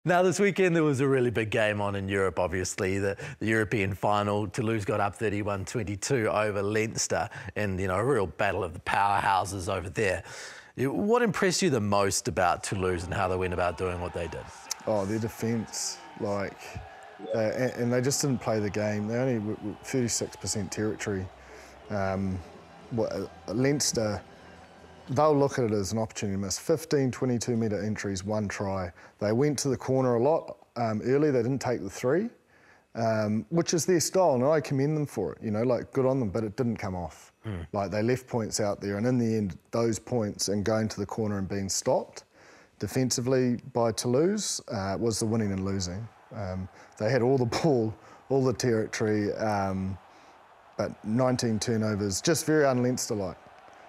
Now, this weekend, there was a really big game on in Europe, obviously. The European final, Toulouse got up 31-22 over Leinster in, a real battle of the powerhouses over there. What impressed you the most about Toulouse and how they went about doing what they did? Oh, their defence, and they just didn't play the game. They only were 36% territory. Leinster, they'll look at it as an opportunity to miss. 15 22-metre entries, one try. They went to the corner a lot early. They didn't take the three, which is their style, and I commend them for it. Good on them, but it didn't come off. They left points out there, and in the end, those points and going to the corner and being stopped defensively by Toulouse was the winning and losing. They had all the ball, all the territory, but 19 turnovers, just very un-Leinster-like.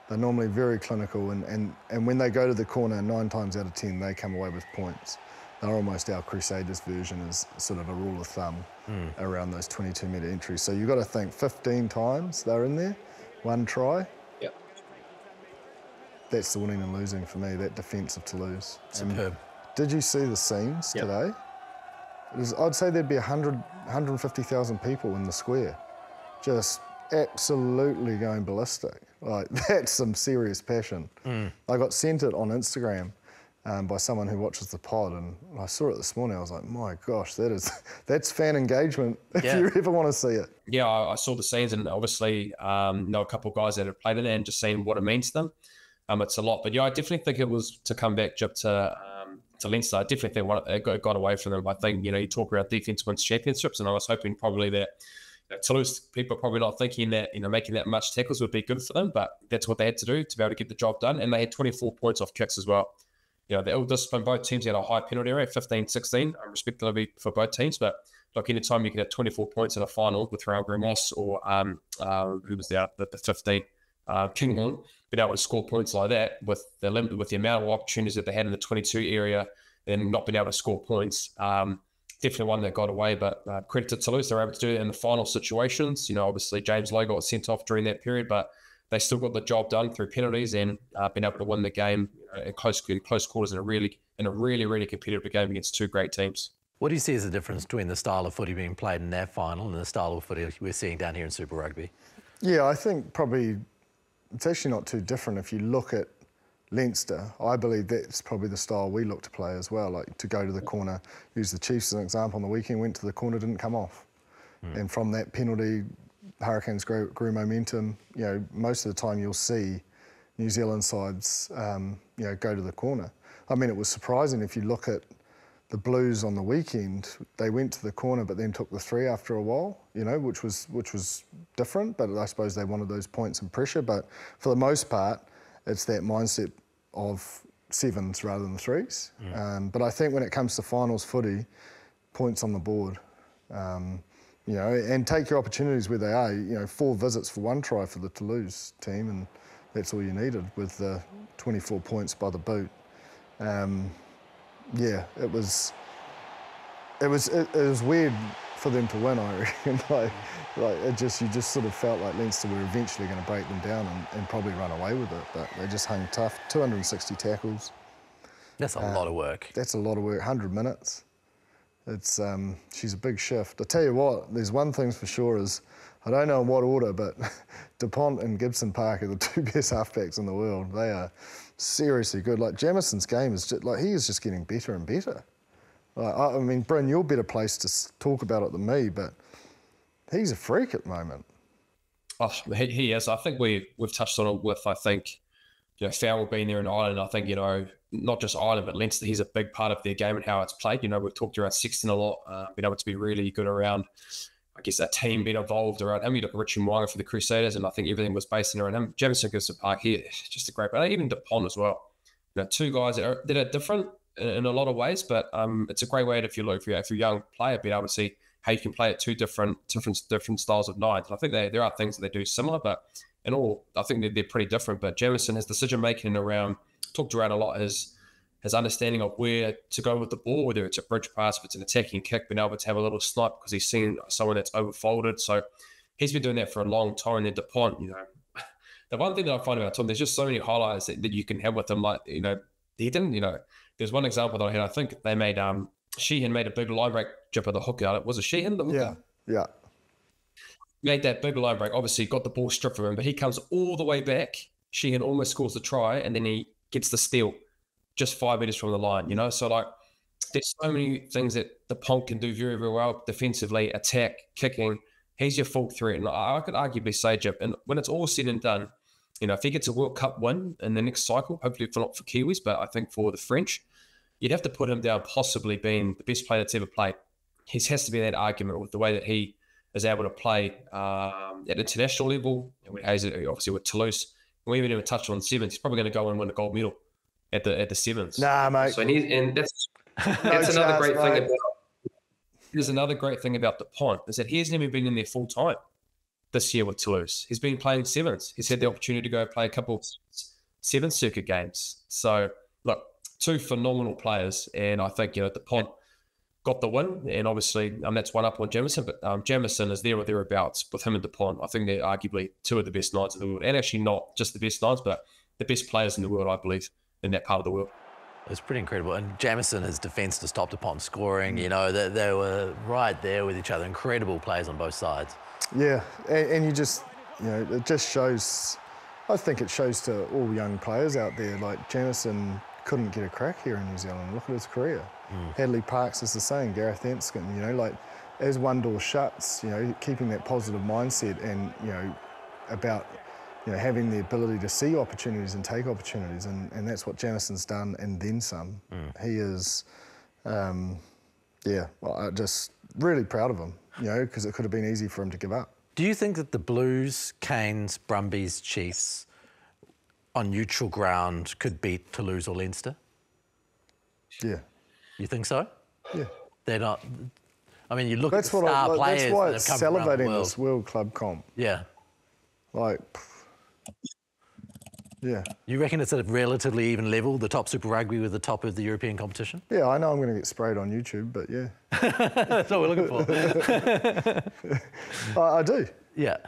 They're normally very clinical, and when they go to the corner, 9 times out of 10, they come away with points. They're almost our Crusaders version as sort of a rule of thumb around those 22-metre entries. So you've got to think 15 times they're in there, one try. Yep. That's the winning and losing for me, that defence of Toulouse. Superb. Did you see the scenes today? I'd say there'd be 150,000 people in the square, just absolutely going ballistic. That's some serious passion. I got sent it on Instagram by someone who watches the pod, and I saw it this morning. I was like, my gosh, that's fan engagement if you ever want to see it. Yeah, I saw the scenes, and obviously know a couple of guys that have played in it and just seen what it means to them. It's a lot, but yeah, I definitely think it was to come back, Jip, to Leinster. I definitely think it got away from them. I think you talk about defense wins championships, and I was hoping probably that Toulouse people are probably not thinking that making that much tackles would be good for them, but that's what they had to do to be able to get the job done. And they had 24 points off kicks as well. They all disciplined. Both teams had a high penalty area, 15-16, respectively for both teams. But any time you can have 24 points in a final with GUINNESS or who was the 15 Kinghorn, being able to score points like that with the amount of opportunities that they had in the 22 area and not being able to score points. Definitely one that got away, but credit to Toulouse, they were able to do it in the final situations. Obviously James Lowe got sent off during that period, but they still got the job done through penalties and been able to win the game in close quarters in a really competitive game against two great teams. What do you see as the difference between the style of footy being played in that final and the style of footy we're seeing down here in Super Rugby? Yeah, I think probably it's actually not too different. If you look at Leinster, I believe that's probably the style we look to play as well, to go to the corner. Use the Chiefs as an example on the weekend, went to the corner, didn't come off. And from that penalty, Hurricanes grew momentum. Most of the time you'll see New Zealand sides, go to the corner. I mean, it was surprising if you look at the Blues on the weekend, they went to the corner but then took the three after a while, which was different, but I suppose they wanted those points and pressure. But for the most part, it's that mindset of sevens rather than threes. But I think when it comes to finals footy, points on the board, and take your opportunities where they are. 4 visits for 1 try for the Toulouse team, and that's all you needed with the 24 points by the boot. It was weird for them to win, I reckon. You just sort of felt like Leinster were eventually going to break them down and probably run away with it, but they just hung tough. 260 tackles. That's a lot of work. That's a lot of work. 100 minutes. She's a big shift. I tell you what, there's one thing for sure is, I don't know in what order, but DuPont and Gibson Park are the 2 best halfbacks in the world. They are seriously good. Jamison's game is just he is just getting better and better. I mean, Bryn, you're better placed to talk about it than me, but he's a freak at the moment. Oh, he is. I think we've touched on it with, I think, Farrell being there in Ireland. I think, not just Ireland, but Leinster, he's a big part of their game and how it's played. We've talked around Sexton a lot, been able to be really good around, I guess, that team being involved around him. You look at Richie Mwanga for the Crusaders, and I think everything was based around him. Jamison Gibson Park here, just a great player. Even DuPont as well. 2 guys that are different in a lot of ways, but it's a great way if you're a young player, being able to see how you can play at 2 different styles of nines. And I think there are things that they do similar, but in all, I think they're pretty different. But Jamison, his decision making around, talked around a lot, his understanding of where to go with the ball, whether it's a bridge pass, if it's an attacking kick, being able to have a little snipe because he's seen someone that's overfolded. So he's been doing that for a long time. And then DuPont, the one thing that I find about Tom, there's just so many highlights that you can have with him. He didn't, there's one example that I had. I think they made Sheehan made a big line break jip of the hooker. Was it Sheehan, the hooker? Yeah. Made that big line break. Obviously, got the ball stripped from him, but he comes all the way back. Sheehan almost scores the try, and then he gets the steal just 5 meters from the line, you know? So, like, there's so many things that the Ponk can do very, very well defensively, attack, kicking. He's your full threat. And I could arguably say, Jip, and when it's all said and done, you know, if he gets a World Cup win in the next cycle, hopefully not for Kiwis, but I think for the French, you'd have to put him down possibly being the best player that's ever played. He has to be that argument with the way that he is able to play at international level. Obviously with Toulouse, we haven't even touched on sevens. He's probably going to go and win a gold medal at the sevens. Nah, mate. So that's another great thing about. There's another great thing about the Pont is that he hasn't even been in there full time this year with Toulouse. He's been playing sevens. He's had the opportunity to go play a couple of seven circuit games. So look, two phenomenal players, and I think the Pont got the win, and obviously that's one up on Jamison, but Jamison is there or thereabouts with him and DuPont. I think they're arguably two of the best nines in the world, and actually not just the best nines, but the best players in the world, I believe, in that part of the world. It's pretty incredible. And Jamison, his defence to stop DuPont scoring, they were right there with each other. Incredible plays on both sides. Yeah, and you just, it just shows, I think it shows to all young players out there, like Jamison couldn't get a crack here in New Zealand. Look at his career. Hadley Parkes is the same, Gareth Anscombe, as one door shuts, keeping that positive mindset and, about, having the ability to see opportunities and take opportunities, and that's what Jamison's done, and then some. He is, I'm just really proud of him, because it could have been easy for him to give up. Do you think that the Blues, Canes, Brumbies, Chiefs on neutral ground could beat Toulouse or Leinster? Yeah. You think so? Yeah. They're not. I mean, you look at the star players. That's why that it's have come around the salivating world. this World Club comp. Yeah. Yeah. You reckon it's at a relatively even level, the top Super Rugby with the top of the European competition? Yeah, I know I'm going to get sprayed on YouTube, but yeah. That's what we're looking for. I do. Yeah.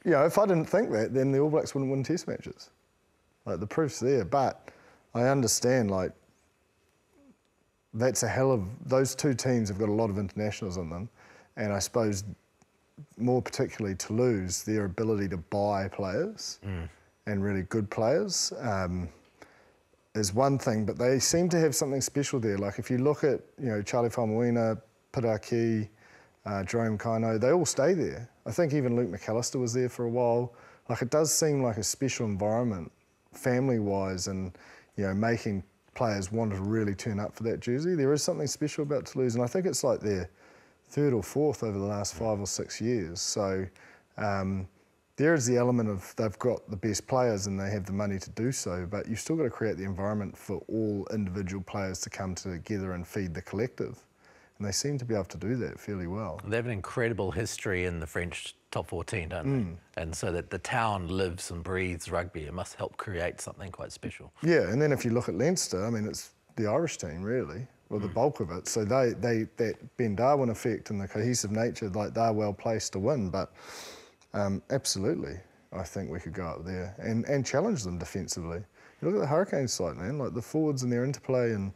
If I didn't think that, then the All Blacks wouldn't win Test matches. The proof's there, but I understand, that's a hell of... Those two teams have got a lot of internationals in them, and I suppose more particularly Toulouse, their ability to buy players and really good players is one thing, but they seem to have something special there. If you look at, Charlie Faumuina, Piraki, Jerome Kaino, they all stay there. I think even Luke McAllister was there for a while. It does seem like a special environment, family-wise, and, making players want to really turn up for that jersey. There is something special about Toulouse, and I think it's their third or fourth over the last 5 or 6 years. So there is the element of they've got the best players and they have the money to do so, but you've still got to create the environment for all individual players to come together and feed the collective. And they seem to be able to do that fairly well. They have an incredible history in the French top 14, don't they? And so that the town lives and breathes rugby. It must help create something quite special. Yeah, and then if you look at Leinster, it's the Irish team, really. Well, the bulk of it. So that Ben Darwin effect and the cohesive nature, they're well placed to win. But absolutely, I think we could go up there and challenge them defensively. You look at the Hurricanes side, man, the forwards and their interplay and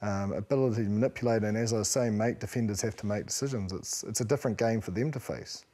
ability to manipulate and, as I was saying, make defenders have to make decisions. It's a different game for them to face.